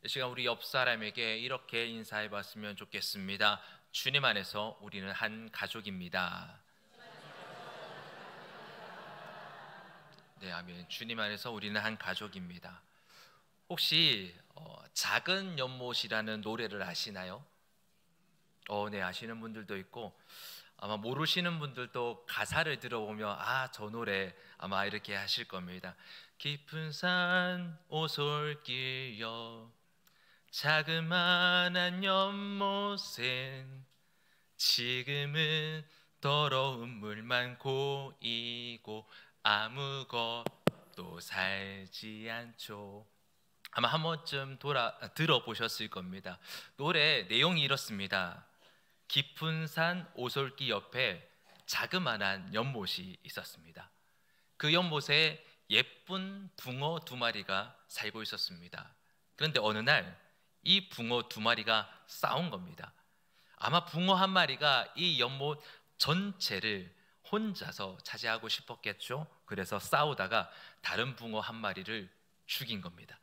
이 시간 우리 옆 사람에게 이렇게 인사해 봤으면 좋겠습니다. 주님 안에서 우리는 한 가족입니다. 네, 아멘. 주님 안에서 우리는 한 가족입니다. 혹시 작은 연못이라는 노래를 아시나요? 네, 아시는 분들도 있고 아마 모르시는 분들도 가사를 들어보면 저 노래 아마 이렇게 하실 겁니다. 깊은 산 오솔길여 자그마한 연못엔 지금은 더러운 물만 고이고 아무것도 살지 않죠. 아마 한 번쯤 들어보셨을 겁니다. 노래 내용이 이렇습니다. 깊은 산 오솔길 옆에 자그마한 연못이 있었습니다. 그 연못에 예쁜 붕어 두 마리가 살고 있었습니다. 그런데 어느 날 이 붕어 두 마리가 싸운 겁니다. 아마 붕어 한 마리가 이 연못 전체를 혼자서 차지하고 싶었겠죠. 그래서 싸우다가 다른 붕어 한 마리를 죽인 겁니다.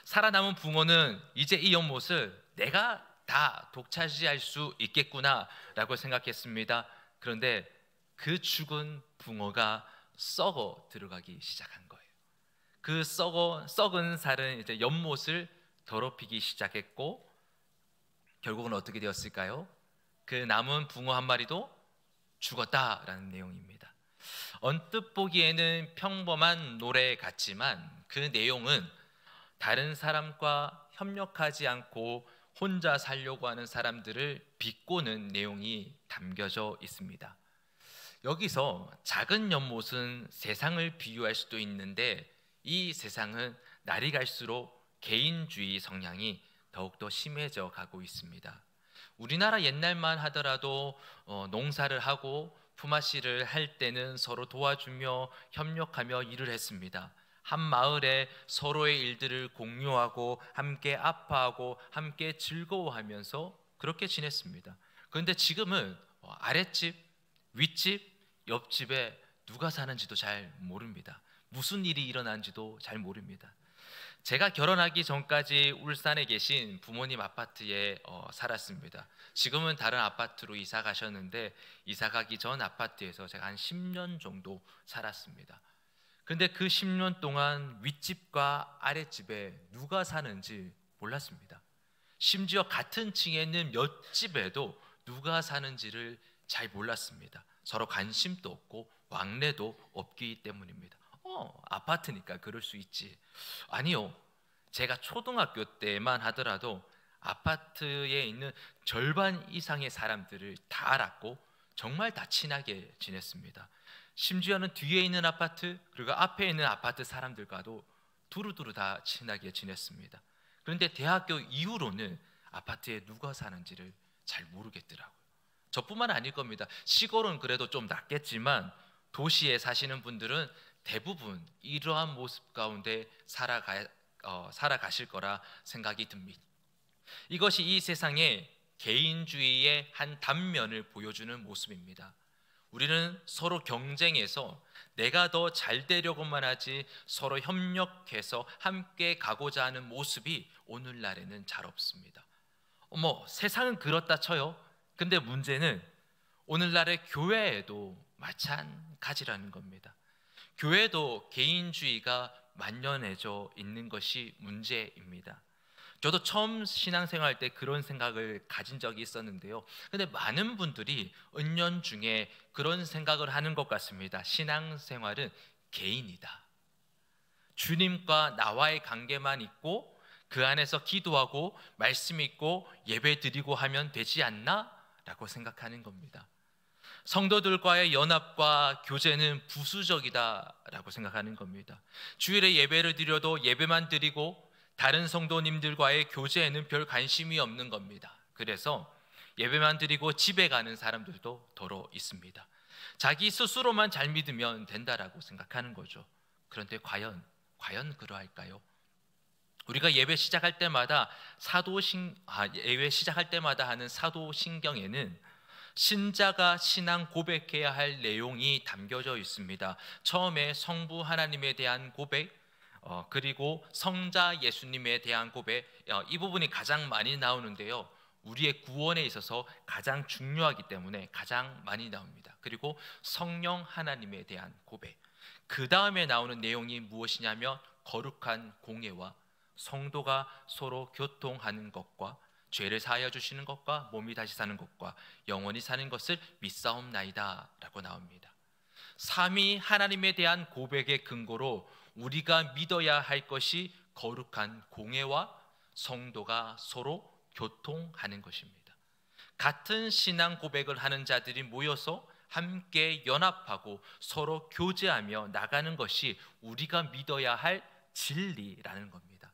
살아남은 붕어는 이제 이 연못을 내가 다 독차지할 수 있겠구나라고 생각했습니다. 그런데 그 죽은 붕어가 썩어 들어가기 시작한 거예요. 그 썩은 살은 이제 연못을 더럽히기 시작했고 결국은 어떻게 되었을까요? 그 남은 붕어 한 마리도 죽었다라는 내용입니다. 언뜻 보기에는 평범한 노래 같지만 그 내용은 다른 사람과 협력하지 않고 혼자 살려고 하는 사람들을 비꼬는 내용이 담겨져 있습니다. 여기서 작은 연못은 세상을 비유할 수도 있는데 이 세상은 날이 갈수록 개인주의 성향이 더욱더 심해져 가고 있습니다. 우리나라 옛날만 하더라도 농사를 하고 품앗이를 할 때는 서로 도와주며 협력하며 일을 했습니다. 한 마을에 서로의 일들을 공유하고 함께 아파하고 함께 즐거워하면서 그렇게 지냈습니다. 그런데 지금은 아랫집, 윗집, 옆집에 누가 사는지도 잘 모릅니다. 무슨 일이 일어난지도 잘 모릅니다. 제가 결혼하기 전까지 울산에 계신 부모님 아파트에 살았습니다. 지금은 다른 아파트로 이사 가셨는데 이사 가기 전 아파트에서 제가 한 10년 정도 살았습니다. 근데 그 10년 동안 윗집과 아랫집에 누가 사는지 몰랐습니다. 심지어 같은 층에 있는 몇 집에도 누가 사는지를 잘 몰랐습니다. 서로 관심도 없고 왕래도 없기 때문입니다. 아파트니까 그럴 수 있지. 아니요. 제가 초등학교 때만 하더라도 아파트에 있는 절반 이상의 사람들을 다 알았고 정말 다 친하게 지냈습니다. 심지어는 뒤에 있는 아파트 그리고 앞에 있는 아파트 사람들과도 두루두루 다 친하게 지냈습니다. 그런데 대학교 이후로는 아파트에 누가 사는지를 잘 모르겠더라고요. 저뿐만 아닐 겁니다. 시골은 그래도 좀 낫겠지만 도시에 사시는 분들은 대부분 이러한 모습 가운데 살아가실 거라 생각이 듭니다. 이것이 이 세상의 개인주의의 한 단면을 보여주는 모습입니다. 우리는 서로 경쟁해서 내가 더 잘 되려고만 하지 서로 협력해서 함께 가고자 하는 모습이 오늘날에는 잘 없습니다. 세상은 그렇다 쳐요. 근데 문제는 오늘날의 교회에도 마찬가지라는 겁니다. 교회도 개인주의가 만연해져 있는 것이 문제입니다. 저도 처음 신앙생활 때 그런 생각을 가진 적이 있었는데요. 근데 많은 분들이 은연중에 그런 생각을 하는 것 같습니다. 신앙생활은 개인이다. 주님과 나와의 관계만 있고 그 안에서 기도하고 말씀 읽고 예배 드리고 하면 되지 않나? 라고 생각하는 겁니다. 성도들과의 연합과 교제는 부수적이다라고 생각하는 겁니다. 주일에 예배를 드려도 예배만 드리고 다른 성도님들과의 교제에는 별 관심이 없는 겁니다. 그래서 예배만 드리고 집에 가는 사람들도 더러 있습니다. 자기 스스로만 잘 믿으면 된다라고 생각하는 거죠. 그런데 과연 그러할까요? 우리가 예배 시작할 때마다 하는 사도신경에는 신자가 신앙 고백해야 할 내용이 담겨져 있습니다. 처음에 성부 하나님에 대한 고백, 그리고 성자 예수님에 대한 고백, 이 부분이 가장 많이 나오는데요. 우리의 구원에 있어서 가장 중요하기 때문에 가장 많이 나옵니다. 그리고 성령 하나님에 대한 고백, 그 다음에 나오는 내용이 무엇이냐면 거룩한 공예와 성도가 서로 교통하는 것과 죄를 사하여 주시는 것과 몸이 다시 사는 것과 영원히 사는 것을 믿사옵나이다 라고 나옵니다. 삼위 하나님에 대한 고백의 근거로 우리가 믿어야 할 것이 거룩한 공예와 성도가 서로 교통하는 것입니다. 같은 신앙 고백을 하는 자들이 모여서 함께 연합하고 서로 교제하며 나가는 것이 우리가 믿어야 할 진리라는 겁니다.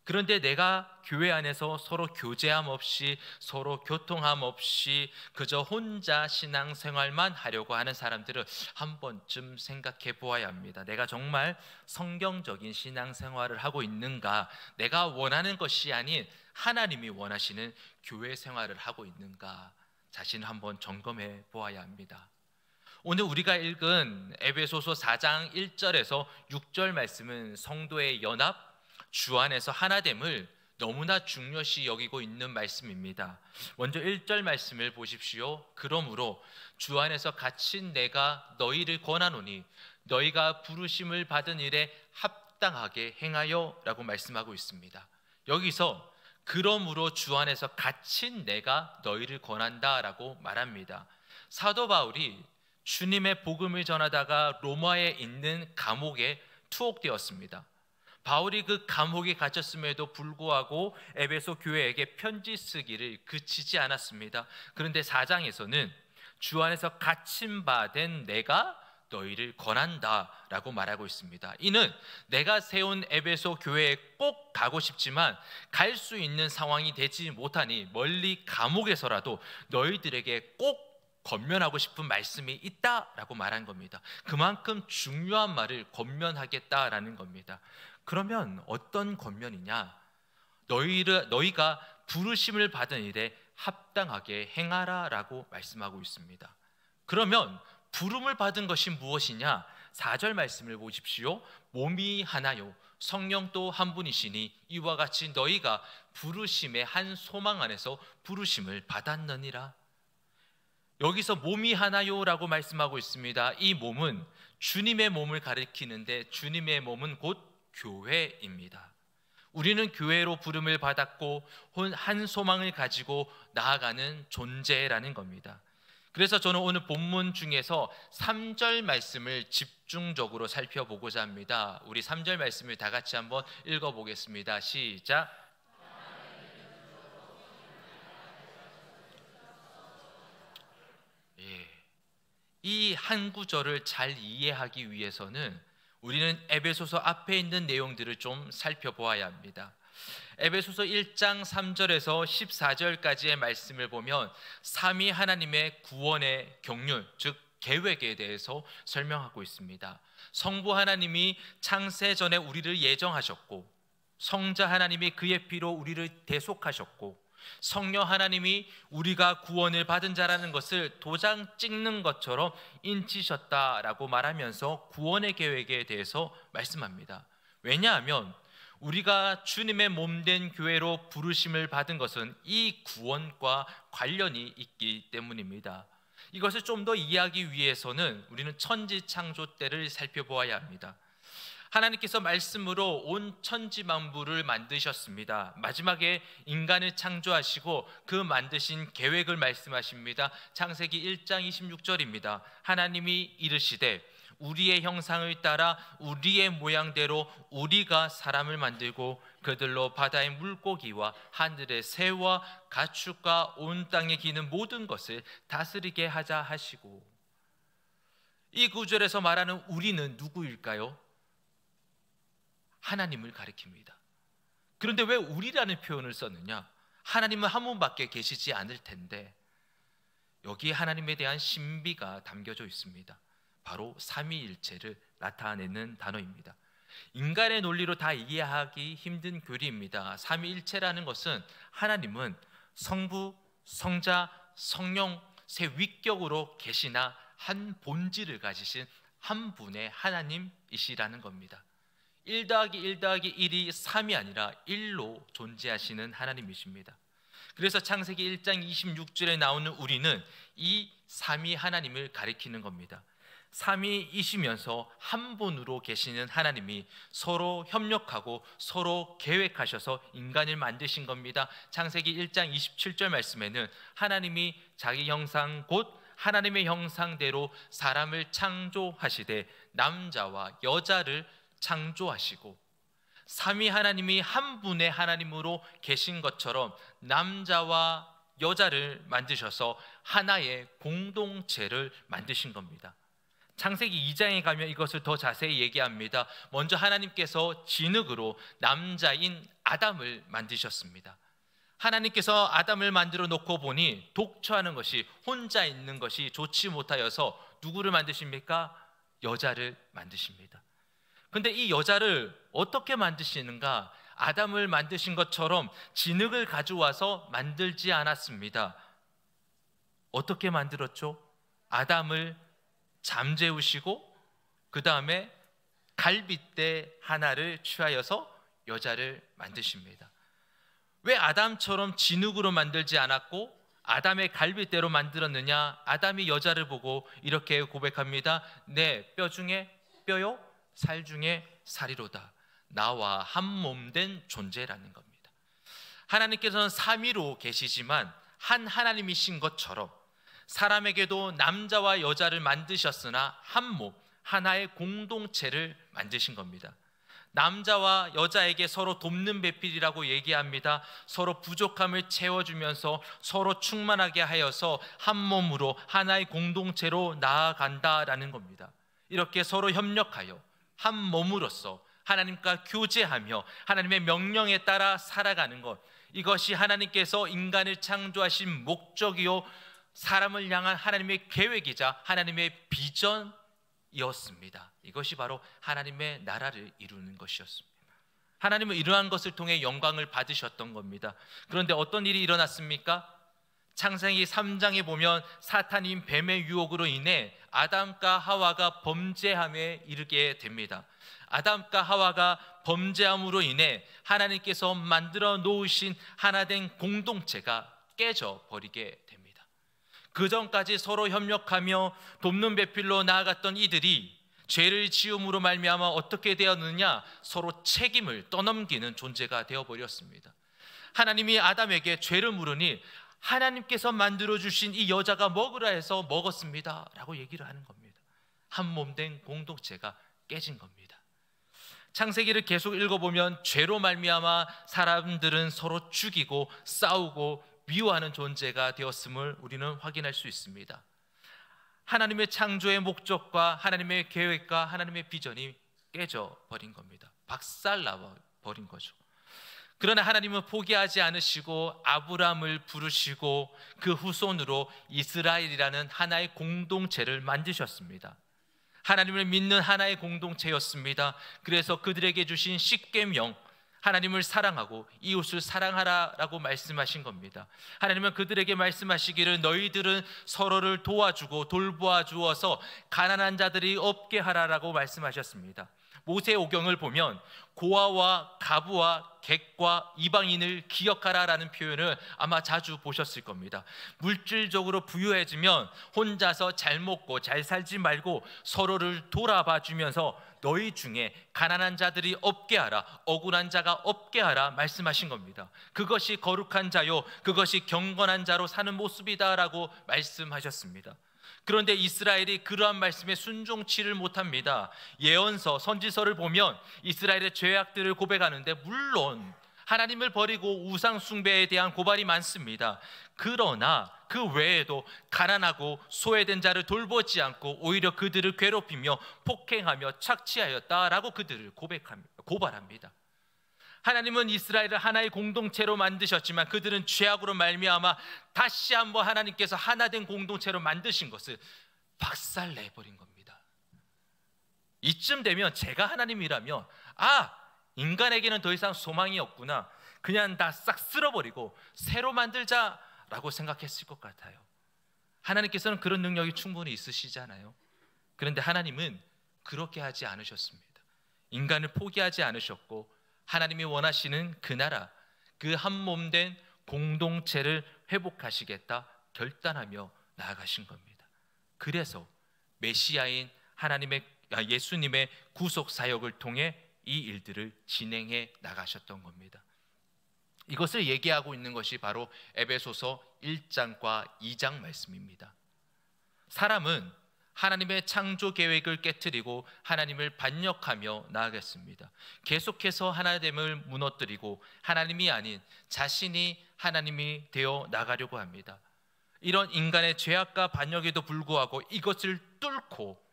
그런데 내가 교회 안에서 서로 교제함 없이, 서로 교통함 없이 그저 혼자 신앙생활만 하려고 하는 사람들은 한 번쯤 생각해 보아야 합니다. 내가 정말 성경적인 신앙생활을 하고 있는가, 내가 원하는 것이 아닌 하나님이 원하시는 교회 생활을 하고 있는가, 자신을 한번 점검해 보아야 합니다. 오늘 우리가 읽은 에베소서 4장 1절에서 6절 말씀은 성도의 연합, 주 안에서 하나됨을 너무나 중요시 여기고 있는 말씀입니다. 먼저 1절 말씀을 보십시오. 그러므로 주 안에서 갇힌 내가 너희를 권하노니 너희가 부르심을 받은 일에 합당하게 행하여 라고 말씀하고 있습니다. 여기서 그러므로 주 안에서 갇힌 내가 너희를 권한다 라고 말합니다. 사도 바울이 주님의 복음을 전하다가 로마에 있는 감옥에 투옥되었습니다. 바울이 그 감옥에 갇혔음에도 불구하고 에베소 교회에게 편지 쓰기를 그치지 않았습니다. 그런데 4장에서는 주 안에서 갇힌 바 된 내가 너희를 권한다 라고 말하고 있습니다. 이는 내가 세운 에베소 교회에 꼭 가고 싶지만 갈 수 있는 상황이 되지 못하니 멀리 감옥에서라도 너희들에게 꼭 권면하고 싶은 말씀이 있다라고 말한 겁니다. 그만큼 중요한 말을 권면하겠다라는 겁니다. 그러면 어떤 권면이냐? 너희가 부르심을 받은 일에 합당하게 행하라 라고 말씀하고 있습니다. 그러면 부름을 받은 것이 무엇이냐? 4절 말씀을 보십시오. 몸이 하나요 성령 또 한 분이시니 이와 같이 너희가 부르심의 한 소망 안에서 부르심을 받았느니라. 여기서 몸이 하나요 라고 말씀하고 있습니다. 이 몸은 주님의 몸을 가리키는데 주님의 몸은 곧 교회입니다. 우리는 교회로 부름을 받았고 한 소망을 가지고 나아가는 존재라는 겁니다. 그래서 저는 오늘 본문 중에서 3절 말씀을 집중적으로 살펴보고자 합니다. 우리 3절 말씀을 다 같이 한번 읽어보겠습니다. 시작. 이 한 구절을 잘 이해하기 위해서는 우리는 에베소서 앞에 있는 내용들을 좀 살펴보아야 합니다. 에베소서 1장 3절에서 14절까지의 말씀을 보면 삼위 하나님의 구원의 경륜, 즉 계획에 대해서 설명하고 있습니다. 성부 하나님이 창세 전에 우리를 예정하셨고, 성자 하나님이 그의 피로 우리를 대속하셨고, 성령 하나님이 우리가 구원을 받은 자라는 것을 도장 찍는 것처럼 인치셨다라고 말하면서 구원의 계획에 대해서 말씀합니다. 왜냐하면 우리가 주님의 몸된 교회로 부르심을 받은 것은 이 구원과 관련이 있기 때문입니다. 이것을 좀 더 이해하기 위해서는 우리는 천지창조 때를 살펴보아야 합니다. 하나님께서 말씀으로 온 천지만물을 만드셨습니다. 마지막에 인간을 창조하시고 그 만드신 계획을 말씀하십니다. 창세기 1장 26절입니다. 하나님이 이르시되 우리의 형상을 따라 우리의 모양대로 우리가 사람을 만들고 그들로 바다의 물고기와 하늘의 새와 가축과 온 땅에 기는 모든 것을 다스리게 하자 하시고, 이 구절에서 말하는 우리는 누구일까요? 하나님을 가리킵니다. 그런데 왜 우리라는 표현을 썼느냐? 하나님은 한 분밖에 계시지 않을 텐데 여기에 하나님에 대한 신비가 담겨져 있습니다. 바로 삼위일체를 나타내는 단어입니다. 인간의 논리로 다 이해하기 힘든 교리입니다. 삼위일체라는 것은 하나님은 성부, 성자, 성령 세 위격으로 계시나 한 본질을 가지신 한 분의 하나님이시라는 겁니다. 1 더하기 1 더하기 1이 3이 아니라 1로 존재하시는 하나님이십니다. 그래서 창세기 1장 26절에 나오는 우리는 이 삼위 하나님을 가리키는 겁니다. 삼위이시면서 한 분으로 계시는 하나님이 서로 협력하고 서로 계획하셔서 인간을 만드신 겁니다. 창세기 1장 27절 말씀에는 하나님이 자기 형상 곧 하나님의 형상대로 사람을 창조하시되 남자와 여자를 창조하시고, 삼위 하나님이 한 분의 하나님으로 계신 것처럼 남자와 여자를 만드셔서 하나의 공동체를 만드신 겁니다. 창세기 2장에 가면 이것을 더 자세히 얘기합니다. 먼저 하나님께서 진흙으로 남자인 아담을 만드셨습니다. 하나님께서 아담을 만들어 놓고 보니 독처하는 것이, 혼자 있는 것이 좋지 못하여서 누구를 만드십니까? 여자를 만드십니다. 근데 이 여자를 어떻게 만드시는가? 아담을 만드신 것처럼 진흙을 가져와서 만들지 않았습니다. 어떻게 만들었죠? 아담을 잠재우시고 그 다음에 갈빗대 하나를 취하여서 여자를 만드십니다. 왜 아담처럼 진흙으로 만들지 않았고 아담의 갈빗대로 만들었느냐? 아담이 여자를 보고 이렇게 고백합니다. 내 뼈 중에 뼈요, 살 중에 살이로다. 나와 한 몸 된 존재라는 겁니다. 하나님께서는 삼위로 계시지만 한 하나님이신 것처럼 사람에게도 남자와 여자를 만드셨으나 한 몸, 하나의 공동체를 만드신 겁니다. 남자와 여자에게 서로 돕는 배필이라고 얘기합니다. 서로 부족함을 채워주면서 서로 충만하게 하여서 한 몸으로 하나의 공동체로 나아간다라는 겁니다. 이렇게 서로 협력하여 한 몸으로서 하나님과 교제하며 하나님의 명령에 따라 살아가는 것, 이것이 하나님께서 인간을 창조하신 목적이요 사람을 향한 하나님의 계획이자 하나님의 비전이었습니다. 이것이 바로 하나님의 나라를 이루는 것이었습니다. 하나님은 이러한 것을 통해 영광을 받으셨던 겁니다. 그런데 어떤 일이 일어났습니까? 창세기 3장에 보면 사탄인 뱀의 유혹으로 인해 아담과 하와가 범죄함에 이르게 됩니다. 아담과 하와가 범죄함으로 인해 하나님께서 만들어 놓으신 하나된 공동체가 깨져버리게 됩니다. 그 전까지 서로 협력하며 돕는 배필로 나아갔던 이들이 죄를 지음으로 말미암아 어떻게 되었느냐? 서로 책임을 떠넘기는 존재가 되어버렸습니다. 하나님이 아담에게 죄를 물으니 하나님께서 만들어주신 이 여자가 먹으라 해서 먹었습니다 라고 얘기를 하는 겁니다. 한 몸 된 공동체가 깨진 겁니다. 창세기를 계속 읽어보면 죄로 말미암아 사람들은 서로 죽이고 싸우고 미워하는 존재가 되었음을 우리는 확인할 수 있습니다. 하나님의 창조의 목적과 하나님의 계획과 하나님의 비전이 깨져버린 겁니다. 박살나버린 거죠. 그러나 하나님은 포기하지 않으시고 아브라함을 부르시고 그 후손으로 이스라엘이라는 하나의 공동체를 만드셨습니다. 하나님을 믿는 하나의 공동체였습니다. 그래서 그들에게 주신 십계명, 하나님을 사랑하고 이웃을 사랑하라라고 말씀하신 겁니다. 하나님은 그들에게 말씀하시기를 너희들은 서로를 도와주고 돌보아 주어서 가난한 자들이 없게 하라라고 말씀하셨습니다. 모세오경을 보면 고아와 가부와 객과 이방인을 기억하라라는 표현을 아마 자주 보셨을 겁니다. 물질적으로 부유해지면 혼자서 잘 먹고 잘 살지 말고 서로를 돌아봐 주면서 너희 중에 가난한 자들이 없게 하라, 억울한 자가 없게 하라 말씀하신 겁니다. 그것이 거룩한 자요, 그것이 경건한 자로 사는 모습이다라고 말씀하셨습니다. 그런데 이스라엘이 그러한 말씀에 순종치를 못합니다. 예언서, 선지서를 보면 이스라엘의 죄악들을 고백하는데 물론 하나님을 버리고 우상 숭배에 대한 고발이 많습니다. 그러나 그 외에도 가난하고 소외된 자를 돌보지 않고 오히려 그들을 괴롭히며 폭행하며 착취하였다라고 그들을 고발합니다. 하나님은 이스라엘을 하나의 공동체로 만드셨지만 그들은 죄악으로 말미암아 다시 한번 하나님께서 하나된 공동체로 만드신 것을 박살내버린 겁니다. 이쯤 되면 제가 하나님이라면 인간에게는 더 이상 소망이 없구나, 그냥 다 싹 쓸어버리고 새로 만들자라고 생각했을 것 같아요. 하나님께서는 그런 능력이 충분히 있으시잖아요. 그런데 하나님은 그렇게 하지 않으셨습니다. 인간을 포기하지 않으셨고 하나님이 원하시는 그 나라, 그 한 몸 된 공동체를 회복하시겠다 결단하며 나아가신 겁니다. 그래서 메시아인 예수님의 구속 사역을 통해 이 일들을 진행해 나가셨던 겁니다. 이것을 얘기하고 있는 것이 바로 에베소서 1장과 2장 말씀입니다. 사람은 하나님의 창조 계획을 깨트리고 하나님을 반역하며 나아갔습니다. 계속해서 하나님을 무너뜨리고 하나님이 아닌 자신이 하나님이 되어 나가려고 합니다. 이런 인간의 죄악과 반역에도 불구하고 이것을 뚫고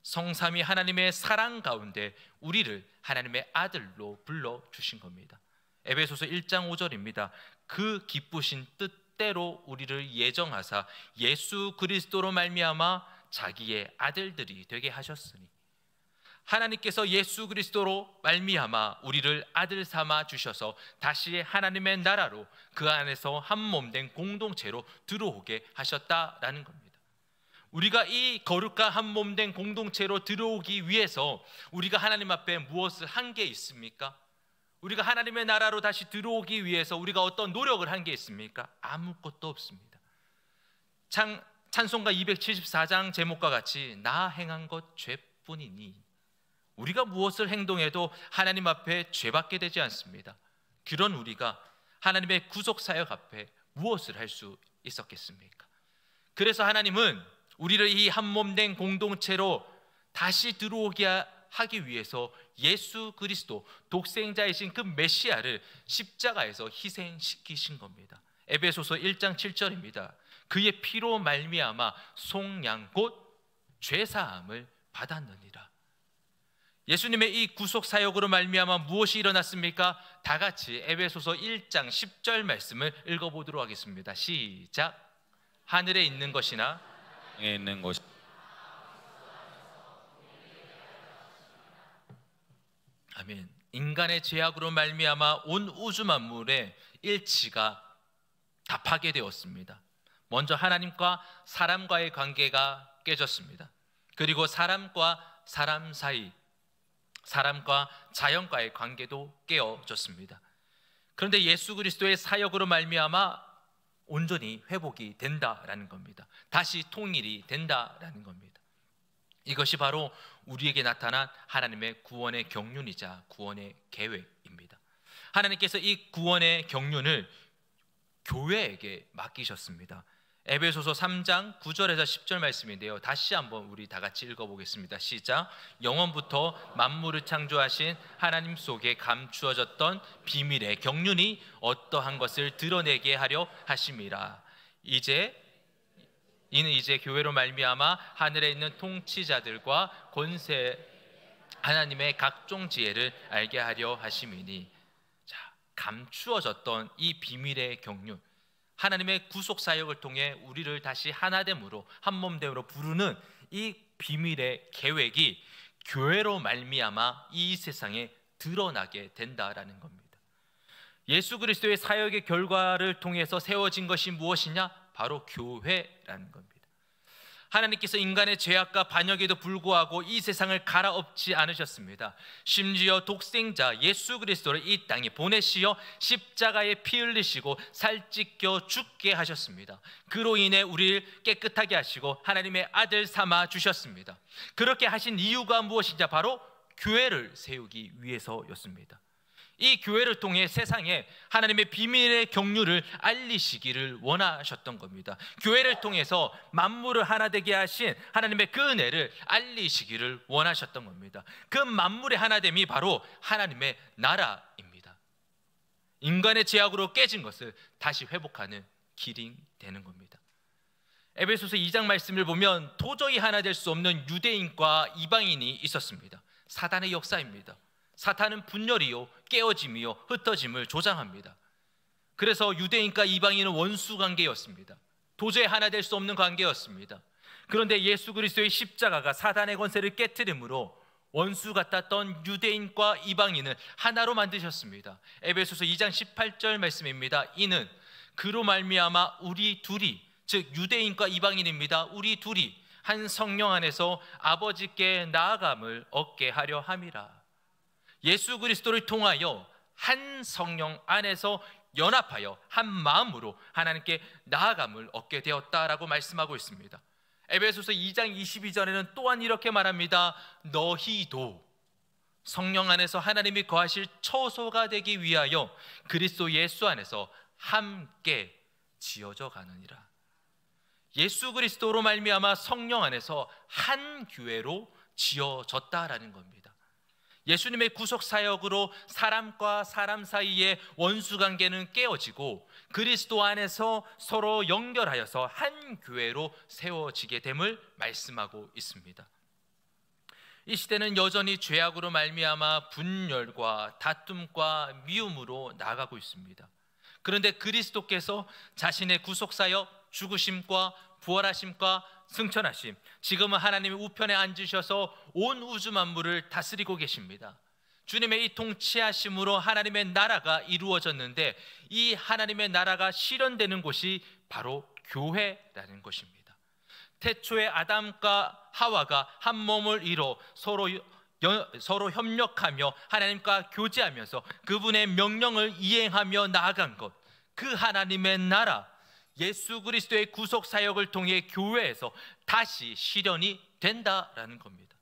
성삼위 하나님의 사랑 가운데 우리를 하나님의 아들로 불러주신 겁니다. 에베소서 1장 5절입니다. 그 기쁘신 뜻대로 우리를 예정하사 예수 그리스도로 말미암아 자기의 아들들이 되게 하셨으니, 하나님께서 예수 그리스도로 말미암아 우리를 아들 삼아 주셔서 다시 하나님의 나라로 그 안에서 한 몸 된 공동체로 들어오게 하셨다라는 겁니다. 우리가 이 거룩한 한 몸 된 공동체로 들어오기 위해서 우리가 하나님 앞에 무엇을 한 게 있습니까? 우리가 하나님의 나라로 다시 들어오기 위해서 우리가 어떤 노력을 한 게 있습니까? 아무것도 없습니다. 찬송가 274장 제목과 같이 나 행한 것 죄뿐이니, 우리가 무엇을 행동해도 하나님 앞에 죄받게 되지 않습니다. 그런 우리가 하나님의 구속 사역 앞에 무엇을 할 수 있었겠습니까? 그래서 하나님은 우리를 이 한 몸 된 공동체로 다시 들어오게 하기 위해서 예수 그리스도 독생자이신 그 메시아를 십자가에서 희생시키신 겁니다. 에베소서 1장 7절입니다. 그의 피로 말미암아 속량 곧 죄사함을 받았느니라. 예수님의 이 구속 사역으로 말미암아 무엇이 일어났습니까? 다 같이 에베소서 1장 10절 말씀을 읽어보도록 하겠습니다. 시작. 하늘에 있는 것이나 땅에 있는 것이 아멘. 인간의 죄악으로 말미암아 온 우주 만물의 일치가 다 파괴되었습니다. 먼저 하나님과 사람과의 관계가 깨졌습니다. 그리고 사람과 사람 사이, 사람과 자연과의 관계도 깨어졌습니다. 그런데 예수 그리스도의 사역으로 말미암아 온전히 회복이 된다라는 겁니다. 다시 통일이 된다라는 겁니다. 이것이 바로 우리에게 나타난 하나님의 구원의 경륜이자 구원의 계획입니다. 하나님께서 이 구원의 경륜을 교회에게 맡기셨습니다. 에베소서 3장 9절에서 10절 말씀인데요, 다시 한번 우리 다 같이 읽어보겠습니다. 시작. 영원부터 만물을 창조하신 하나님 속에 감추어졌던 비밀의 경륜이 어떠한 것을 드러내게 하려 하심이라. 이는 이제 교회로 말미암아 하늘에 있는 통치자들과 권세 하나님의 각종 지혜를 알게 하려 하심이니. 자, 감추어졌던 이 비밀의 경륜, 하나님의 구속 사역을 통해 우리를 다시 하나됨으로 한 몸됨으로 부르는 이 비밀의 계획이 교회로 말미암아 이 세상에 드러나게 된다라는 겁니다. 예수 그리스도의 사역의 결과를 통해서 세워진 것이 무엇이냐? 바로 교회라는 겁니다. 하나님께서 인간의 죄악과 반역에도 불구하고 이 세상을 갈아엎지 않으셨습니다. 심지어 독생자 예수 그리스도를 이 땅에 보내시어 십자가에 피 흘리시고 살찢겨 죽게 하셨습니다. 그로 인해 우리를 깨끗하게 하시고 하나님의 아들 삼아 주셨습니다. 그렇게 하신 이유가 무엇이냐? 바로 교회를 세우기 위해서였습니다. 이 교회를 통해 세상에 하나님의 비밀의 경륜을 알리시기를 원하셨던 겁니다. 교회를 통해서 만물을 하나 되게 하신 하나님의 그 은혜를 알리시기를 원하셨던 겁니다. 그 만물의 하나됨이 바로 하나님의 나라입니다. 인간의 죄악으로 깨진 것을 다시 회복하는 길이 되는 겁니다. 에베소서 2장 말씀을 보면 도저히 하나 될 수 없는 유대인과 이방인이 있었습니다. 사단의 역사입니다. 사탄은 분열이요 깨어짐이요 흩어짐을 조장합니다. 그래서 유대인과 이방인은 원수 관계였습니다. 도저히 하나 될 수 없는 관계였습니다. 그런데 예수 그리스도의 십자가가 사단의 권세를 깨트림으로 원수 같았던 유대인과 이방인을 하나로 만드셨습니다. 에베소서 2장 18절 말씀입니다. 이는 그로 말미암아 우리 둘이, 즉 유대인과 이방인입니다. 우리 둘이 한 성령 안에서 아버지께 나아감을 얻게 하려 함이라. 예수 그리스도를 통하여 한 성령 안에서 연합하여 한 마음으로 하나님께 나아감을 얻게 되었다라고 말씀하고 있습니다. 에베소서 2장 22절에는 또한 이렇게 말합니다. 너희도 성령 안에서 하나님이 거하실 처소가 되기 위하여 그리스도 예수 안에서 함께 지어져 가느니라. 예수 그리스도로 말미암아 성령 안에서 한 교회로 지어졌다라는 겁니다. 예수님의 구속 사역으로 사람과 사람 사이의 원수 관계는 깨어지고 그리스도 안에서 서로 연결하여서 한 교회로 세워지게 됨을 말씀하고 있습니다. 이 시대는 여전히 죄악으로 말미암아 분열과 다툼과 미움으로 나아가고 있습니다. 그런데 그리스도께서 자신의 구속 사역, 죽으심과 부활하심과 승천하심, 지금은 하나님의 우편에 앉으셔서 온 우주 만물을 다스리고 계십니다. 주님의 이 통치하심으로 하나님의 나라가 이루어졌는데 이 하나님의 나라가 실현되는 곳이 바로 교회라는 것입니다. 태초에 아담과 하와가 한 몸을 이뤄 서로 협력하며 하나님과 교제하면서 그분의 명령을 이행하며 나아간 것, 그 하나님의 나라, 예수 그리스도의 구속 사역을 통해 교회에서 다시 실현이 된다라는 겁니다.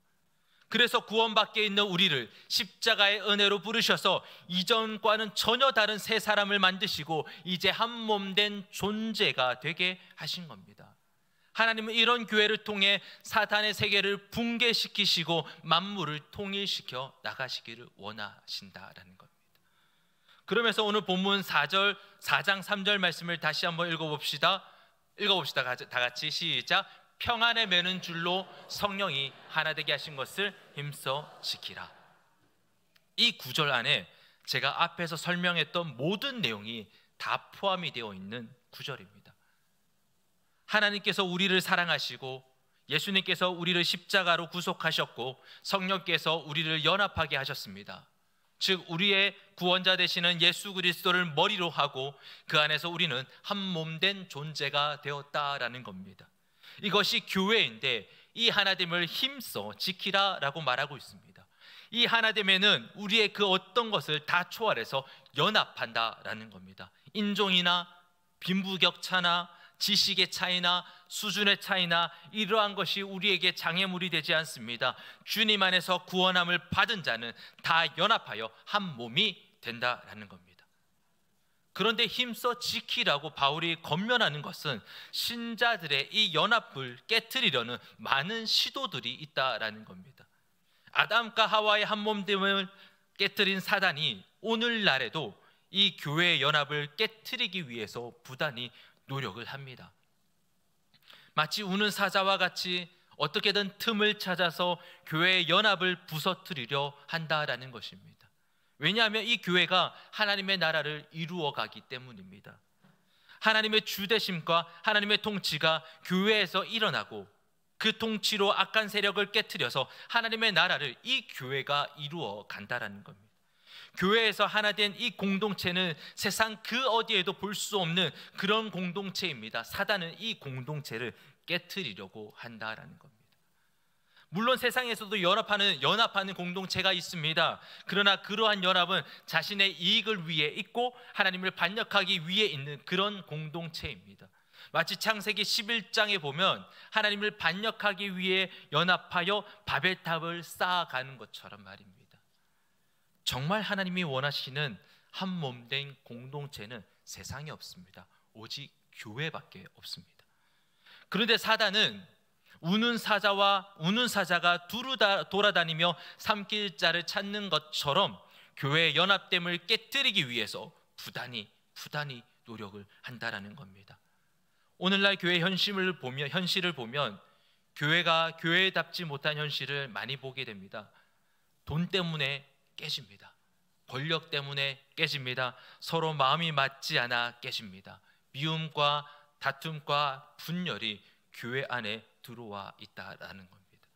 그래서 구원받게 있는 우리를 십자가의 은혜로 부르셔서 이전과는 전혀 다른 새 사람을 만드시고 이제 한 몸 된 존재가 되게 하신 겁니다. 하나님은 이런 교회를 통해 사탄의 세계를 붕괴시키시고 만물을 통일시켜 나가시기를 원하신다라는 겁니다. 그러면서 오늘 본문 4장 3절 말씀을 다시 한번 읽어봅시다. 다 같이 시작. 평안에 매는 줄로 성령이 하나 되게 하신 것을 힘써 지키라. 이 구절 안에 제가 앞에서 설명했던 모든 내용이 다 포함이 되어 있는 구절입니다. 하나님께서 우리를 사랑하시고 예수님께서 우리를 십자가로 구속하셨고 성령께서 우리를 연합하게 하셨습니다. 즉 우리의 구원자 되시는 예수 그리스도를 머리로 하고 그 안에서 우리는 한 몸 된 존재가 되었다라는 겁니다. 이것이 교회인데 이 하나됨을 힘써 지키라라고 말하고 있습니다. 이 하나됨에는 우리의 그 어떤 것을 다 초월해서 연합한다라는 겁니다. 인종이나 빈부격차나 지식의 차이나 수준의 차이나 이러한 것이 우리에게 장애물이 되지 않습니다. 주님 안에서 구원함을 받은 자는 다 연합하여 한 몸이 된다라는 겁니다. 그런데 힘써 지키라고 바울이 권면하는 것은 신자들의 이 연합을 깨트리려는 많은 시도들이 있다라는 겁니다. 아담과 하와의 한 몸됨을 깨트린 사단이 오늘날에도 이 교회의 연합을 깨트리기 위해서 부단히 노력을 합니다. 마치 우는 사자와 같이 어떻게든 틈을 찾아서 교회의 연합을 부서뜨리려 한다라는 것입니다. 왜냐하면 이 교회가 하나님의 나라를 이루어가기 때문입니다. 하나님의 주대심과 하나님의 통치가 교회에서 일어나고 그 통치로 악한 세력을 깨트려서 하나님의 나라를 이 교회가 이루어 간다라는 겁니다. 교회에서 하나 된 이 공동체는 세상 그 어디에도 볼 수 없는 그런 공동체입니다. 사단은 이 공동체를 깨트리려고 한다라는 겁니다. 물론 세상에서도 연합하는 공동체가 있습니다. 그러나 그러한 연합은 자신의 이익을 위해 있고 하나님을 반역하기 위해 있는 그런 공동체입니다. 마치 창세기 11장에 보면 하나님을 반역하기 위해 연합하여 바벨탑을 쌓아가는 것처럼 말입니다. 정말 하나님이 원하시는 한 몸 된 공동체는 세상에 없습니다. 오직 교회밖에 없습니다. 그런데 사단은 우는 사자가 두루 돌아다니며 삼킬 자를 찾는 것처럼 교회의 연합됨을 깨뜨리기 위해서 부단히 노력을 한다라는 겁니다. 오늘날 교회 현실을 보면 교회가 교회답지 못한 현실을 많이 보게 됩니다. 돈 때문에 깨집니다. 권력 때문에 깨집니다. 서로 마음이 맞지 않아 깨집니다. 미움과 다툼과 분열이 교회 안에 들어와 있다라는 겁니다.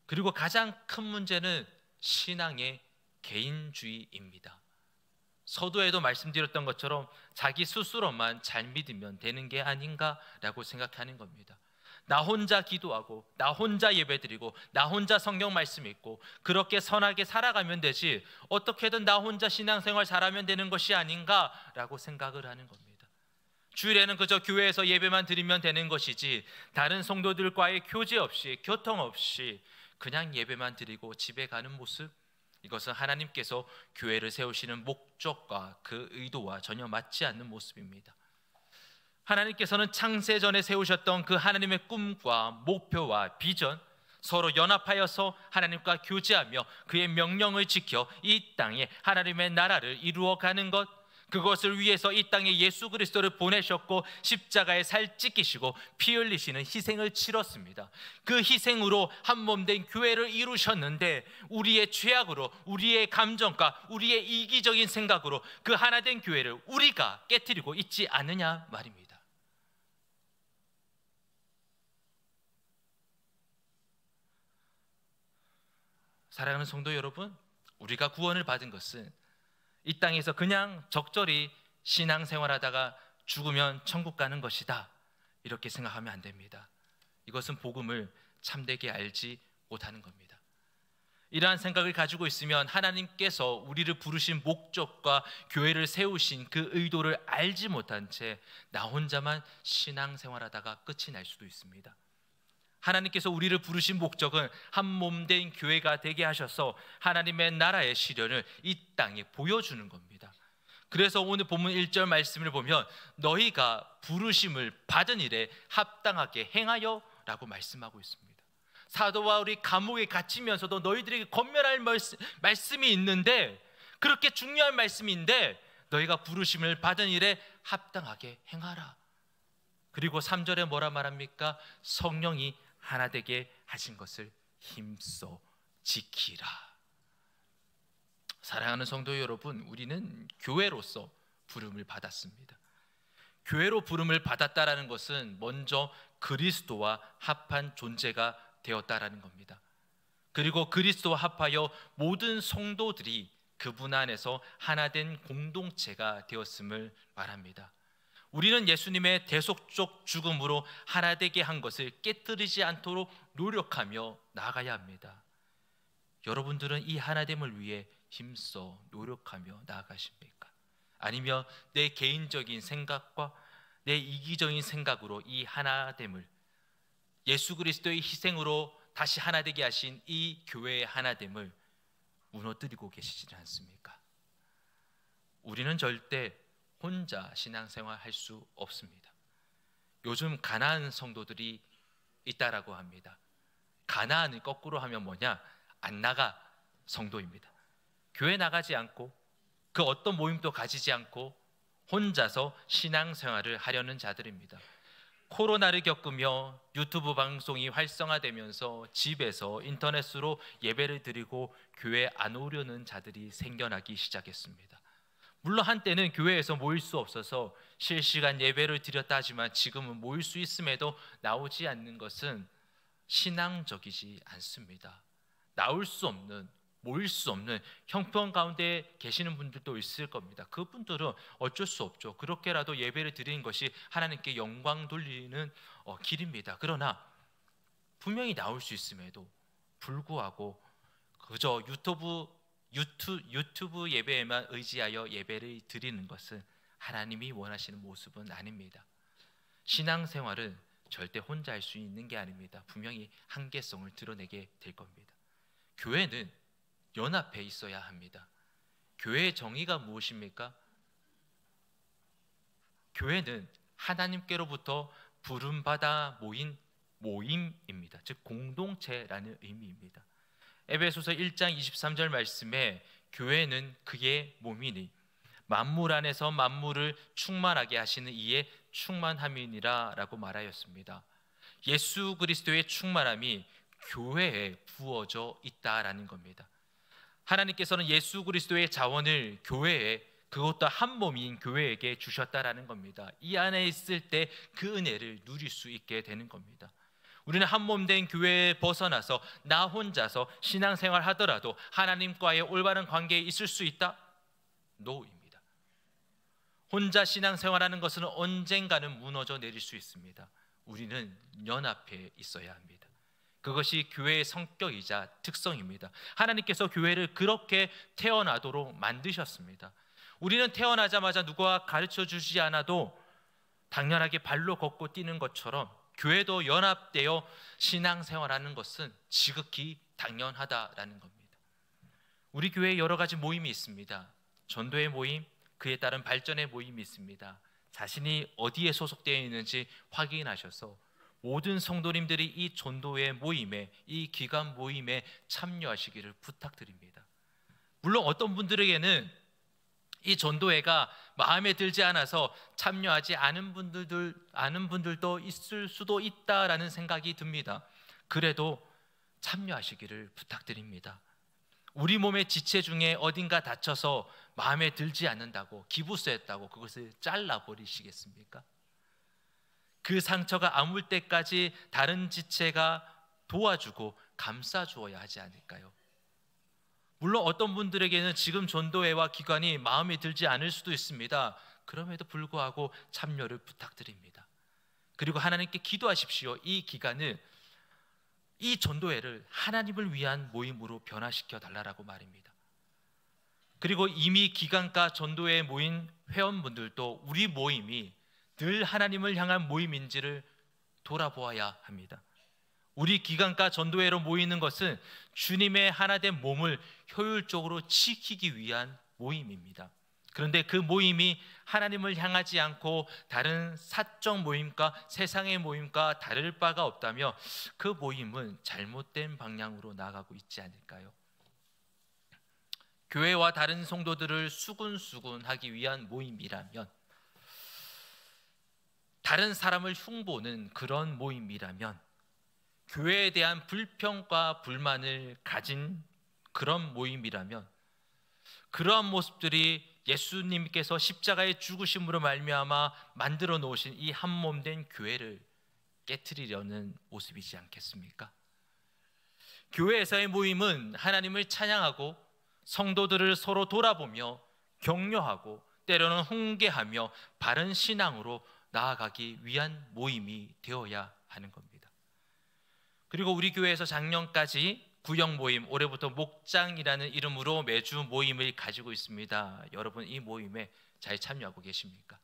그리고 가장 큰 문제는 신앙의 개인주의입니다. 서두에도 말씀드렸던 것처럼 자기 스스로만 잘 믿으면 되는 게 아닌가라고 생각하는 겁니다. 나 혼자 기도하고 나 혼자 예배드리고 나 혼자 성경 말씀 읽고 그렇게 선하게 살아가면 되지 어떻게든 나 혼자 신앙생활 잘하면 되는 것이 아닌가라고 생각을 하는 겁니다. 주일에는 그저 교회에서 예배만 드리면 되는 것이지 다른 성도들과의 교제 없이 교통 없이 그냥 예배만 드리고 집에 가는 모습, 이것은 하나님께서 교회를 세우시는 목적과 그 의도와 전혀 맞지 않는 모습입니다. 하나님께서는 창세전에 세우셨던 그 하나님의 꿈과 목표와 비전, 서로 연합하여서 하나님과 교제하며 그의 명령을 지켜 이 땅에 하나님의 나라를 이루어가는 것, 그것을 위해서 이 땅에 예수 그리스도를 보내셨고 십자가에 살 찢기시고 피 흘리시는 희생을 치렀습니다. 그 희생으로 한 몸 된 교회를 이루셨는데 우리의 죄악으로, 우리의 감정과 우리의 이기적인 생각으로 그 하나 된 교회를 우리가 깨트리고 있지 않느냐 말입니다. 사랑하는 성도 여러분, 우리가 구원을 받은 것은 이 땅에서 그냥 적절히 신앙생활하다가 죽으면 천국 가는 것이다, 이렇게 생각하면 안 됩니다. 이것은 복음을 참되게 알지 못하는 겁니다. 이러한 생각을 가지고 있으면 하나님께서 우리를 부르신 목적과 교회를 세우신 그 의도를 알지 못한 채 나 혼자만 신앙생활하다가 끝이 날 수도 있습니다. 하나님께서 우리를 부르신 목적은 한 몸 된 교회가 되게 하셔서 하나님의 나라의 시련을 이 땅에 보여주는 겁니다. 그래서 오늘 본문 1절 말씀을 보면 너희가 부르심을 받은 일에 합당하게 행하여 라고 말씀하고 있습니다. 사도 바울이 감옥에 갇히면서도 너희들에게 권면할 말씀이 있는데, 그렇게 중요한 말씀인데 너희가 부르심을 받은 일에 합당하게 행하라. 그리고 3절에 뭐라 말합니까? 성령이 하나 되게 하신 것을 힘써 지키라. 사랑하는 성도 여러분, 우리는 교회로서 부름을 받았습니다. 교회로 부름을 받았다라는 것은 먼저 그리스도와 합한 존재가 되었다라는 겁니다. 그리고 그리스도와 합하여 모든 성도들이 그분 안에서 하나 된 공동체가 되었음을 말합니다. 우리는 예수님의 대속적 죽음으로 하나 되게 한 것을 깨뜨리지 않도록 노력하며 나아가야 합니다. 여러분들은 이 하나됨을 위해 힘써 노력하며 나아가십니까? 아니면 내 개인적인 생각과 내 이기적인 생각으로 이 하나됨을, 예수 그리스도의 희생으로 다시 하나 되게 하신 이 교회의 하나됨을 무너뜨리고 계시지 않습니까? 우리는 절대 혼자 신앙생활 할 수 없습니다. 요즘 가나안 성도들이 있다라고 합니다. 가나안을 거꾸로 하면 뭐냐? 안 나가 성도입니다. 교회 나가지 않고 그 어떤 모임도 가지지 않고 혼자서 신앙생활을 하려는 자들입니다. 코로나를 겪으며 유튜브 방송이 활성화되면서 집에서 인터넷으로 예배를 드리고 교회 안 오려는 자들이 생겨나기 시작했습니다. 물론 한때는 교회에서 모일 수 없어서 실시간 예배를 드렸다 하지만 지금은 모일 수 있음에도 나오지 않는 것은 신앙적이지 않습니다. 나올 수 없는, 모일 수 없는 형편 가운데 계시는 분들도 있을 겁니다. 그분들은 어쩔 수 없죠. 그렇게라도 예배를 드리는 것이 하나님께 영광 돌리는 길입니다. 그러나 분명히 나올 수 있음에도 불구하고 그저 유튜브 예배에만 의지하여 예배를 드리는 것은 하나님이 원하시는 모습은 아닙니다. 신앙생활은 절대 혼자 할 수 있는 게 아닙니다. 분명히 한계성을 드러내게 될 겁니다. 교회는 연합해 있어야 합니다. 교회의 정의가 무엇입니까? 교회는 하나님께로부터 부름받아 모인 모임입니다. 즉 공동체라는 의미입니다. 에베소서 1장 23절 말씀에 교회는 그의 몸이니 만물 안에서 만물을 충만하게 하시는 이의 충만함이니라 라고 말하였습니다. 예수 그리스도의 충만함이 교회에 부어져 있다라는 겁니다. 하나님께서는 예수 그리스도의 자원을 교회에, 그것도 한 몸인 교회에게 주셨다라는 겁니다. 이 안에 있을 때 그 은혜를 누릴 수 있게 되는 겁니다. 우리는 한 몸 된 교회에 벗어나서 나 혼자서 신앙생활 하더라도 하나님과의 올바른 관계에 있을 수 있다? 노입니다. 혼자 신앙생활하는 것은 언젠가는 무너져 내릴 수 있습니다. 우리는 연합해 있어야 합니다. 그것이 교회의 성격이자 특성입니다. 하나님께서 교회를 그렇게 태어나도록 만드셨습니다. 우리는 태어나자마자 누가 가르쳐 주지 않아도 당연하게 발로 걷고 뛰는 것처럼 교회도 연합되어 신앙생활하는 것은 지극히 당연하다라는 겁니다. 우리 교회에 여러 가지 모임이 있습니다. 전도의 모임, 그에 따른 발전의 모임이 있습니다. 자신이 어디에 소속되어 있는지 확인하셔서 모든 성도님들이 이 전도의 모임에, 이 기간 모임에 참여하시기를 부탁드립니다. 물론 어떤 분들에게는 이 전도회가 마음에 들지 않아서 참여하지 않은 분들도 있을 수도 있다라는 생각이 듭니다. 그래도 참여하시기를 부탁드립니다. 우리 몸의 지체 중에 어딘가 다쳐서 마음에 들지 않는다고, 기부스했다고 그것을 잘라버리시겠습니까? 그 상처가 아물 때까지 다른 지체가 도와주고 감싸주어야 하지 않을까요? 물론 어떤 분들에게는 지금 전도회와 기관이 마음에 들지 않을 수도 있습니다. 그럼에도 불구하고 참여를 부탁드립니다. 그리고 하나님께 기도하십시오. 이 기간을, 이 전도회를 하나님을 위한 모임으로 변화시켜 달라고 말입니다. 그리고 이미 기간과 전도회에 모인 회원분들도 우리 모임이 늘 하나님을 향한 모임인지를 돌아보아야 합니다. 우리 기간과 전도회로 모이는 것은 주님의 하나된 몸을 효율적으로 지키기 위한 모임입니다. 그런데 그 모임이 하나님을 향하지 않고 다른 사적 모임과 세상의 모임과 다를 바가 없다며 그 모임은 잘못된 방향으로 나아가고 있지 않을까요? 교회와 다른 성도들을 수군수군하기 위한 모임이라면, 다른 사람을 흉보는 그런 모임이라면, 교회에 대한 불평과 불만을 가진 그런 모임이라면, 그러한 모습들이 예수님께서 십자가의 죽으심으로 말미암아 만들어 놓으신 이 한 몸 된 교회를 깨트리려는 모습이지 않겠습니까? 교회에서의 모임은 하나님을 찬양하고 성도들을 서로 돌아보며 격려하고 때로는 훈계하며 바른 신앙으로 나아가기 위한 모임이 되어야 하는 겁니다. 그리고 우리 교회에서 작년까지 구역 모임, 올해부터 목장이라는 이름으로 매주 모임을 가지고 있습니다. 여러분 이 모임에 잘 참여하고 계십니까?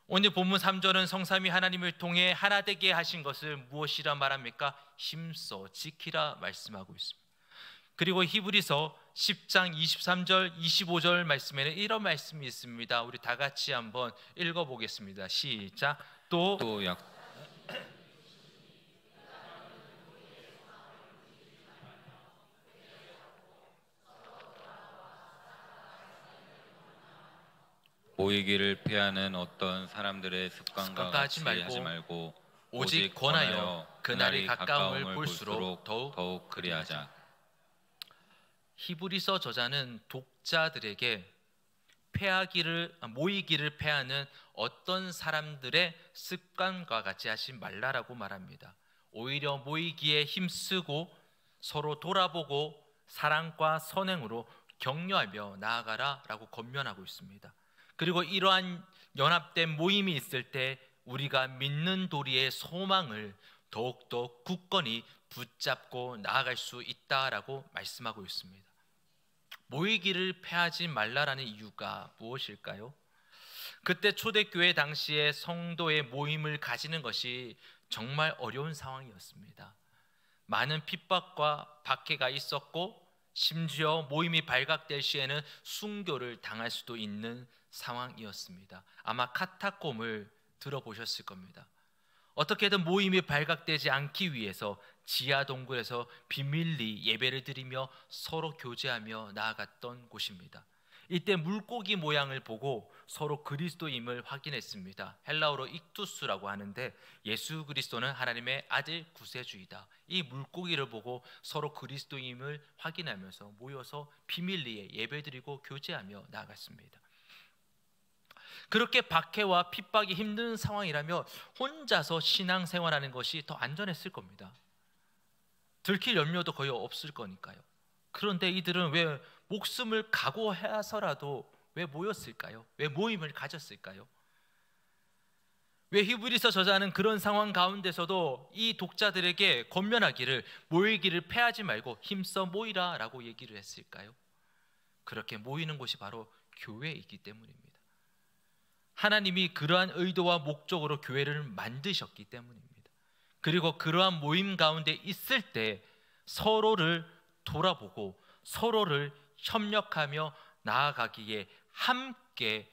오늘 본문 3절은 성삼위 하나님을 통해 하나 되게 하신 것을 무엇이라 말합니까? 힘써 지키라 말씀하고 있습니다. 그리고 히브리서 10장 23절 25절 말씀에는 이런 말씀이 있습니다. 우리 다 같이 한번 읽어보겠습니다. 시작. 모이기를 피하는 어떤 사람들의 습관과 같이 하지 말고 오직 권하여 그날이 가까움을 볼수록 더욱 그리하자. 히브리서 저자는 독자들에게 모이기를 패하는 어떤 사람들의 습관과 같이 하지 말라라고 말합니다. 오히려 모이기에 힘쓰고 서로 돌아보고 사랑과 선행으로 격려하며 나아가라 라고 권면하고 있습니다. 그리고 이러한 연합된 모임이 있을 때 우리가 믿는 도리의 소망을 더욱더 굳건히 붙잡고 나아갈 수 있다라고 말씀하고 있습니다. 모이기를 패하지 말라라는 이유가 무엇일까요? 그때 초대교회 당시에 성도의 모임을 가지는 것이 정말 어려운 상황이었습니다. 많은 핍박과 박해가 있었고 심지어 모임이 발각될 시에는 순교를 당할 수도 있는 상황이었습니다. 아마 카타콤을 들어보셨을 겁니다. 어떻게든 모임이 발각되지 않기 위해서 지하 동굴에서 비밀리 예배를 드리며 서로 교제하며 나아갔던 곳입니다. 이때 물고기 모양을 보고 서로 그리스도임을 확인했습니다. 헬라어로 익투스라고 하는데 예수 그리스도는 하나님의 아들 구세주이다. 이 물고기를 보고 서로 그리스도임을 확인하면서 모여서 비밀리에 예배드리고 교제하며 나아갔습니다. 그렇게 박해와 핍박이 힘든 상황이라면 혼자서 신앙생활하는 것이 더 안전했을 겁니다. 들킬 염려도 거의 없을 거니까요. 그런데 이들은 왜 목숨을 각오해서라도 왜 모였을까요? 왜 모임을 가졌을까요? 왜 히브리서 저자는 그런 상황 가운데서도 이 독자들에게 권면하기를 모이기를 패하지 말고 힘써 모이라 라고 얘기를 했을까요? 그렇게 모이는 곳이 바로 교회이기 때문입니다. 하나님이 그러한 의도와 목적으로 교회를 만드셨기 때문입니다. 그리고 그러한 모임 가운데 있을 때 서로를 돌아보고 서로를 협력하며 나아가기에 함께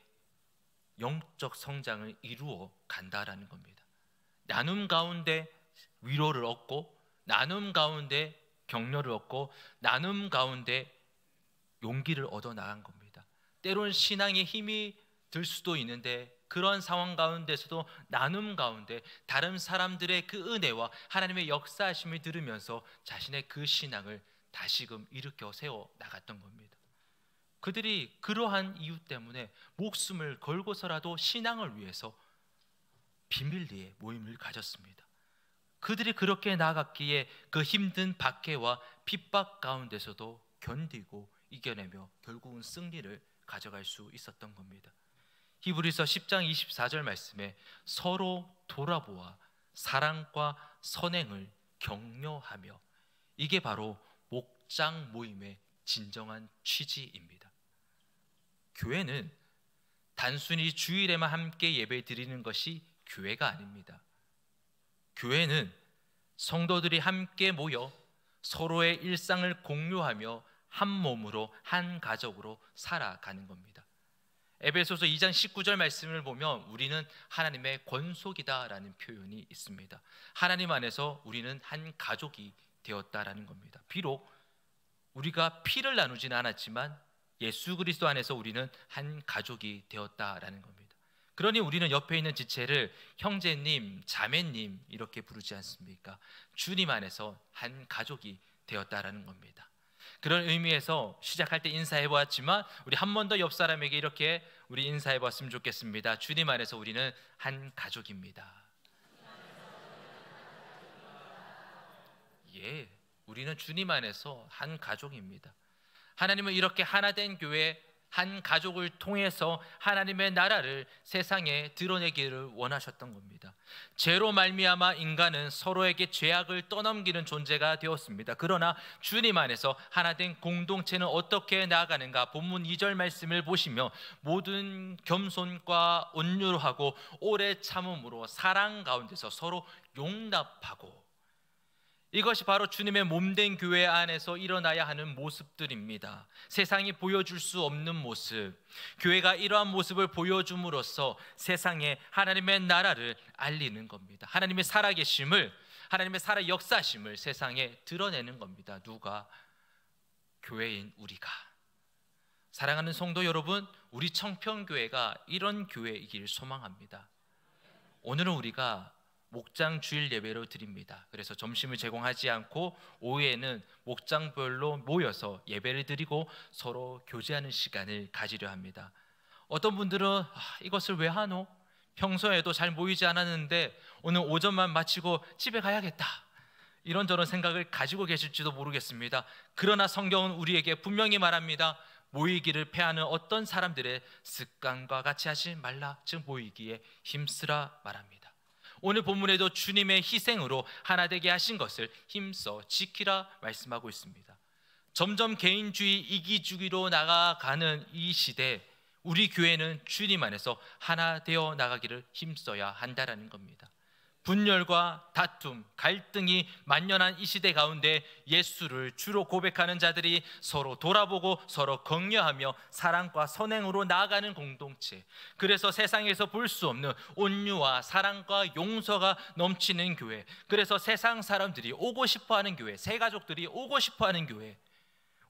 영적 성장을 이루어 간다라는 겁니다. 나눔 가운데 위로를 얻고, 나눔 가운데 격려를 얻고, 나눔 가운데 용기를 얻어 나간 겁니다. 때로는 신앙의 힘이 들 수도 있는데 그런 상황 가운데서도 나눔 가운데 다른 사람들의 그 은혜와 하나님의 역사하심을 들으면서 자신의 그 신앙을 다시금 일으켜 세워 나갔던 겁니다. 그들이 그러한 이유 때문에 목숨을 걸고서라도 신앙을 위해서 비밀리에 모임을 가졌습니다. 그들이 그렇게 나아갔기에 그 힘든 박해와 핍박 가운데서도 견디고 이겨내며 결국은 승리를 가져갈 수 있었던 겁니다. 히브리서 10장 24절 말씀에 서로 돌아보아 사랑과 선행을 격려하며, 이게 바로 목장 모임의 진정한 취지입니다. 교회는 단순히 주일에만 함께 예배 드리는 것이 교회가 아닙니다. 교회는 성도들이 함께 모여 서로의 일상을 공유하며 한 몸으로 한 가족으로 살아가는 겁니다. 에베소서 2장 19절 말씀을 보면 우리는 하나님의 권속이다라는 표현이 있습니다. 하나님 안에서 우리는 한 가족이 되었다라는 겁니다. 비록 우리가 피를 나누지는 않았지만 예수 그리스도 안에서 우리는 한 가족이 되었다라는 겁니다. 그러니 우리는 옆에 있는 지체를 형제님, 자매님 이렇게 부르지 않습니까? 주님 안에서 한 가족이 되었다라는 겁니다. 그런 의미에서 시작할 때 인사해 보았지만 우리 한 번 더 옆 사람에게 이렇게 우리 인사해 보았으면 좋겠습니다. 주님 안에서 우리는 한 가족입니다. 예, 우리는 주님 안에서 한 가족입니다. 하나님은 이렇게 하나된 교회, 한 가족을 통해서 하나님의 나라를 세상에 드러내기를 원하셨던 겁니다. 죄로 말미암아 인간은 서로에게 죄악을 떠넘기는 존재가 되었습니다. 그러나 주님 안에서 하나된 공동체는 어떻게 나아가는가? 본문 2절 말씀을 보시며 모든 겸손과 온유하고 오래 참음으로 사랑 가운데서 서로 용납하고, 이것이 바로 주님의 몸된 교회 안에서 일어나야 하는 모습들입니다. 세상이 보여줄 수 없는 모습, 교회가 이러한 모습을 보여줌으로써 세상에 하나님의 나라를 알리는 겁니다. 하나님의 살아계심을, 하나님의 살아 역사심을 세상에 드러내는 겁니다. 누가? 교회인 우리가. 사랑하는 성도 여러분, 우리 청평교회가 이런 교회이길 소망합니다. 오늘은 우리가 목장 주일 예배로 드립니다. 그래서 점심을 제공하지 않고 오후에는 목장별로 모여서 예배를 드리고 서로 교제하는 시간을 가지려 합니다. 어떤 분들은 이것을 왜 하노? 평소에도 잘 모이지 않았는데 오늘 오전만 마치고 집에 가야겠다, 이런저런 생각을 가지고 계실지도 모르겠습니다. 그러나 성경은 우리에게 분명히 말합니다. 모이기를 패하는 어떤 사람들의 습관과 같이 하지 말라, 즉 모이기에 힘쓰라 말합니다. 오늘 본문에도 주님의 희생으로 하나 되게 하신 것을 힘써 지키라 말씀하고 있습니다. 점점 개인주의, 이기주의로 나아가는 이 시대, 우리 교회는 주님 안에서 하나 되어 나가기를 힘써야 한다라는 겁니다. 분열과 다툼, 갈등이 만연한 이 시대 가운데 예수를 주로 고백하는 자들이 서로 돌아보고 서로 격려하며 사랑과 선행으로 나아가는 공동체, 그래서 세상에서 볼 수 없는 온유와 사랑과 용서가 넘치는 교회, 그래서 세상 사람들이 오고 싶어하는 교회, 새 가족들이 오고 싶어하는 교회,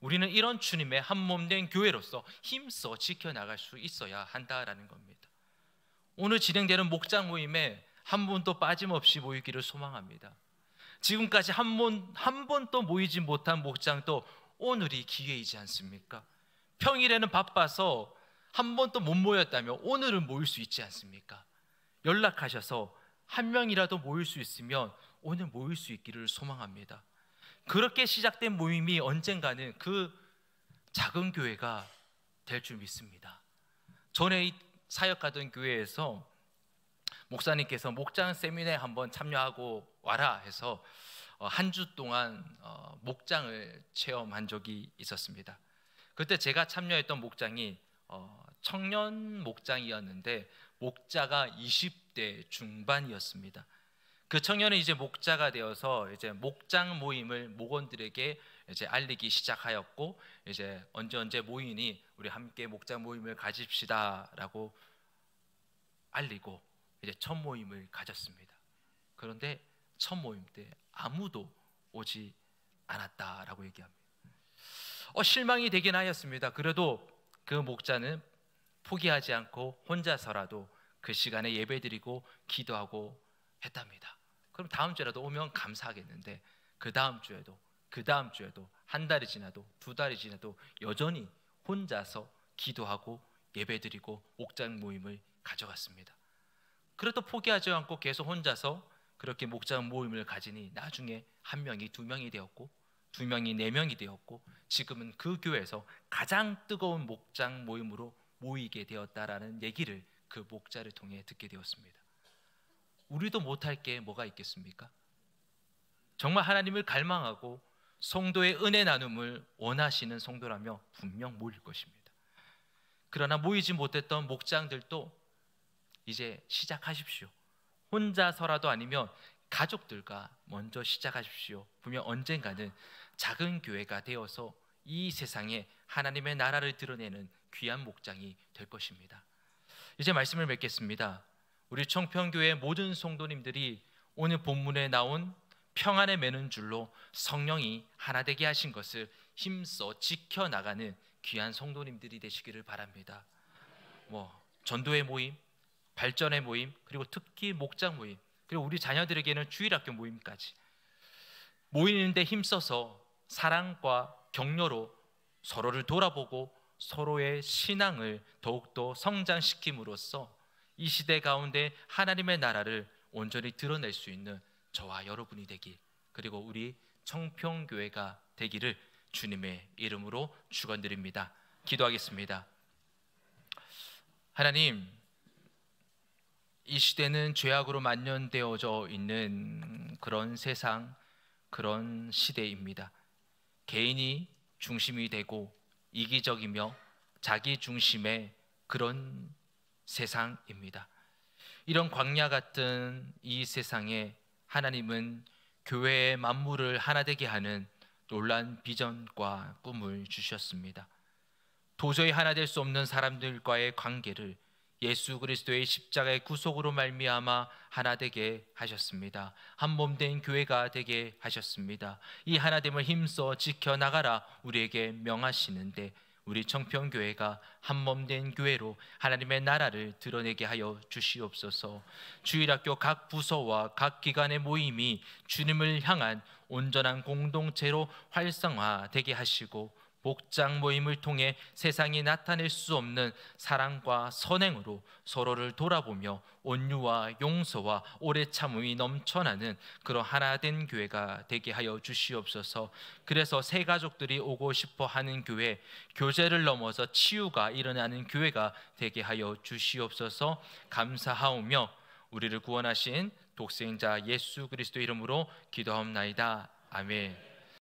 우리는 이런 주님의 한 몸 된 교회로서 힘써 지켜나갈 수 있어야 한다라는 겁니다. 오늘 진행되는 목장 모임에 한 번도 빠짐없이 모이기를 소망합니다. 지금까지 한 번도 모이지 못한 목장도 오늘이 기회이지 않습니까? 평일에는 바빠서 한 번도 못 모였다면 오늘은 모일 수 있지 않습니까? 연락하셔서 한 명이라도 모일 수 있으면 오늘 모일 수 있기를 소망합니다. 그렇게 시작된 모임이 언젠가는 그 작은 교회가 될 줄 믿습니다. 전에 사역하던 교회에서 목사님께서 목장 세미나에 한번 참여하고 와라 해서 한 주 동안 목장을 체험한 적이 있었습니다. 그때 제가 참여했던 목장이 청년 목장이었는데 목자가 20대 중반이었습니다. 그 청년은 이제 목자가 되어서 이제 목장 모임을 목원들에게 이제 알리기 시작하였고, 이제 언제 모이니 우리 함께 목장 모임을 가집시다라고 알리고 이제 첫 모임을 가졌습니다. 그런데 첫 모임 때 아무도 오지 않았다라고 얘기합니다. 실망이 되긴 하였습니다. 그래도 그 목자는 포기하지 않고 혼자서라도 그 시간에 예배드리고 기도하고 했답니다. 그럼 다음 주에라도 오면 감사하겠는데 그 다음 주에도 한 달이 지나도 두 달이 지나도 여전히 혼자서 기도하고 예배드리고 목장 모임을 가져갔습니다. 그래도 포기하지 않고 계속 혼자서 그렇게 목장 모임을 가지니 나중에 한 명이 두 명이 되었고, 두 명이 네 명이 되었고, 지금은 그 교회에서 가장 뜨거운 목장 모임으로 모이게 되었다라는 얘기를 그 목자를 통해 듣게 되었습니다. 우리도 못할 게 뭐가 있겠습니까? 정말 하나님을 갈망하고 성도의 은혜 나눔을 원하시는 성도라며 분명 모일 것입니다. 그러나 모이지 못했던 목장들도 이제 시작하십시오. 혼자서라도 아니면 가족들과 먼저 시작하십시오. 분명 언젠가는 작은 교회가 되어서 이 세상에 하나님의 나라를 드러내는 귀한 목장이 될 것입니다. 이제 말씀을 맺겠습니다. 우리 청평교회 모든 성도님들이 오늘 본문에 나온 평안에 매는 줄로 성령이 하나 되게 하신 것을 힘써 지켜나가는 귀한 성도님들이 되시기를 바랍니다. 전도의 모임, 발전의 모임, 그리고 특히 목장 모임, 그리고 우리 자녀들에게는 주일학교 모임까지 모이는데 힘써서 사랑과 격려로 서로를 돌아보고 서로의 신앙을 더욱더 성장시킴으로써 이 시대 가운데 하나님의 나라를 온전히 드러낼 수 있는 저와 여러분이 되길, 그리고 우리 청평교회가 되기를 주님의 이름으로 축원드립니다. 기도하겠습니다. 하나님, 이 시대는 죄악으로 만연되어져 있는 그런 세상, 그런 시대입니다. 개인이 중심이 되고 이기적이며 자기 중심의 그런 세상입니다. 이런 광야 같은 이 세상에 하나님은 교회의 만물을 하나 되게 하는 놀라운 비전과 꿈을 주셨습니다. 도저히 하나 될 수 없는 사람들과의 관계를 예수 그리스도의 십자가의 구속으로 말미암아 하나 되게 하셨습니다. 한 몸 된 교회가 되게 하셨습니다. 이 하나됨을 힘써 지켜나가라 우리에게 명하시는데, 우리 청평교회가 한 몸 된 교회로 하나님의 나라를 드러내게 하여 주시옵소서. 주일학교 각 부서와 각 기관의 모임이 주님을 향한 온전한 공동체로 활성화되게 하시고, 목장 모임을 통해 세상이 나타낼 수 없는 사랑과 선행으로 서로를 돌아보며 온유와 용서와 오래 참음이 넘쳐나는 그런 하나된 교회가 되게 하여 주시옵소서. 그래서 새 가족들이 오고 싶어 하는 교회, 교제를 넘어서 치유가 일어나는 교회가 되게 하여 주시옵소서. 감사하오며 우리를 구원하신 독생자 예수 그리스도 이름으로 기도하옵나이다. 아멘.